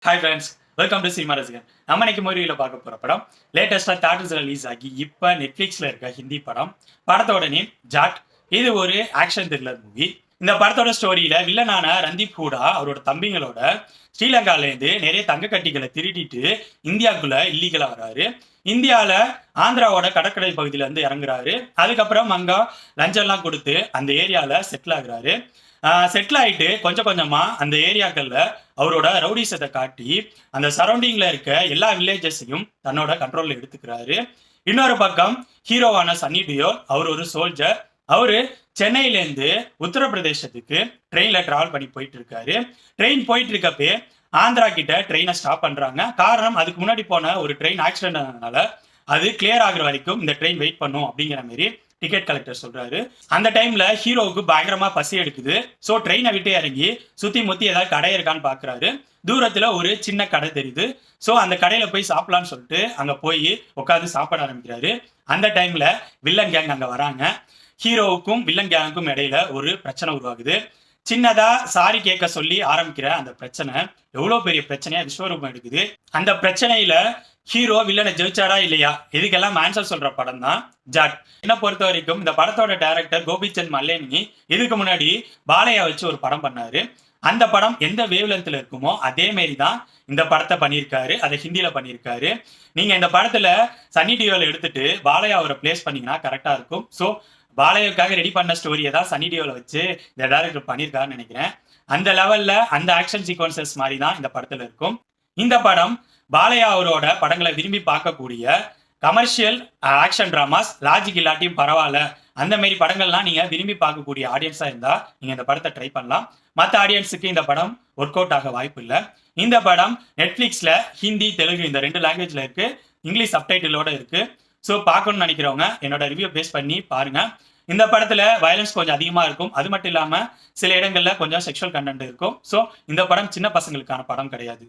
Hi friends, welcome to cinema ரசிகன். நம்ம இன்னைக்கு மூவியில் பார்க்க போகிற படம் லேட்டஸ்ட்டாக தேட்டர்ஸில் ரிலீஸ் ஆகி இப்போ நெட்ஃப்ளிக்ஸில் இருக்க ஹிந்தி படம். படத்தோட நேம் ஜாட். இது ஒரு ஆக்ஷன் த்ரில்லர் மூவி. இந்த படத்தோட ஸ்டோரியில வில்லனான ரந்தீப் ஹூடா அவரோட தம்பிங்களோட ஸ்ரீலங்காலேருந்து நிறைய தங்க கட்டிகளை திருடிட்டு இந்தியாவுக்குள்ள இல்லீகலா வராரு. இந்தியாவில் ஆந்திராவோட கடற்கரை பகுதியில இருந்து இறங்குறாரு. அதுக்கப்புறம் அங்க லஞ்சம்லாம் கொடுத்து அந்த ஏரியாவில் செட்டில் ஆகுறாரு. செட்டில் ஆகிட்டு கொஞ்சம் கொஞ்சமா அந்த ஏரியாக்கள்ல அவரோட ரவுடிசத்தை காட்டி அந்த சரௌண்டிங்ல இருக்க எல்லா வில்லேஜஸையும் தன்னோட கண்ட்ரோல்ல எடுத்துக்கிறாரு. இன்னொரு பக்கம் ஹீரோவான சன்னி டியோல், அவர் ஒரு சோல்ஜர். அவரு சென்னையிலேருந்து உத்தரப்பிரதேசத்துக்கு ட்ரெயின்ல டிராவல் பண்ணி போயிட்டு இருக்காரு. ட்ரெயின் போயிட்டு இருக்கப்பே ஆந்திரா கிட்ட ட்ரெயினை ஸ்டாப் பண்றாங்க. காரணம், அதுக்கு முன்னாடி போன ஒரு ட்ரெயின் ஆக்சிடென்ட் ஆனதுனால அது கிளியர் ஆகுற வரைக்கும் இந்த ட்ரெயின் வெயிட் பண்ணும் அப்படிங்கிற மாதிரி டிக்கெட் கலெக்டர் சொல்றாரு. அந்த டைம்ல ஹீரோவுக்கு பயங்கரமா பசி எடுக்குது. ஸோ ட்ரெயினை விட்டு இறங்கி சுத்தி முத்தி ஏதாவது கடை இருக்கான்னு பாக்குறாரு. தூரத்துல ஒரு சின்ன கடை தெரியுது. ஸோ அந்த கடையில போய் சாப்பிடலான்னு சொல்லிட்டு அங்க போய் உட்காந்து சாப்பிட ஆரம்பிக்கிறாரு. அந்த டைம்ல வில்லன் கேங் அங்க வராங்க. ஹீரோவுக்கும் வில்லன் கேங்குக்கும் இடையில ஒரு பிரச்சனை உருவாகுது. சின்னதா சாரி கேட்க சொல்லி ஆரம்பிக்கிற அந்த பிரச்சனை எவ்வளவு பெரிய பிரச்சனையா விஸ்வரூபம் எடுக்குது. அந்த பிரச்சனையில ஹீரோ வில்லனை ஜெயிச்சாரா இல்லையா, இதுக்கெல்லாம் ஆன்சர் சொல்ற படம் தான் ஜாட். என்ன பொறுத்த வரைக்கும் இந்த படத்தோட டைரக்டர் கோபிச்சந்த் மல்லேனி இதுக்கு முன்னாடி பாலையா வச்சு ஒரு படம் பண்ணாரு. அந்த படம் எந்த வேவ் லென்த்ல இருக்குமோ அதே மாதிரி தான் இந்த படத்தை பண்ணியிருக்காரு. அதை ஹிந்தியில பண்ணியிருக்காரு. நீங்க இந்த படத்துல சன்னி டியோல எடுத்துட்டு பாலையா அவரை பிளேஸ் பண்ணீங்கன்னா கரெக்டா இருக்கும். ஸோ பாலையாவுக்காக ரெடி பண்ண ஸ்டோரியை தான் சன்னி டியோல வச்சு இந்த டைரக்டர் பண்ணியிருக்காருன்னு நினைக்கிறேன். அந்த லெவல்ல அந்த ஆக்ஷன் சீக்வன்சஸ் மாதிரி தான் இந்த படத்துல இருக்கும். இந்த படம் பாலையா அவரோட படங்களை விரும்பி பார்க்கக்கூடிய கமர்ஷியல் ஆக்ஷன் டிராமாஸ், லாஜிக் இல்லாட்டியும் பரவாயில்ல அந்த மாதிரி படங்கள்லாம் நீங்க விரும்பி பார்க்கக்கூடிய ஆடியன்ஸா இருந்தா நீங்க இந்த படத்தை ட்ரை பண்ணலாம். மற்ற ஆடியன்ஸுக்கு இந்த படம் ஒர்க் அவுட் ஆக வாய்ப்பு இல்லை. இந்த படம் நெட்ஃபிளிக்ஸ்ல ஹிந்தி, தெலுங்கு இந்த 2 லாங்குவேஜ்ல இருக்கு. இங்கிலீஷ் சப்டைட்டிலோட இருக்கு. ஸோ பார்க்கணும்னு நினைக்கிறவங்க என்னோட ரிவ்யூ பேஸ் பண்ணி பாருங்க. இந்த படத்துல வயலன்ஸ் கொஞ்சம் அதிகமா இருக்கும். அது மட்டும் இல்லாம சில இடங்கள்ல கொஞ்சம் செக்ஷுவல் கண்டென்ட் இருக்கும். ஸோ இந்த படம் சின்ன பசங்களுக்கான படம் கிடையாது.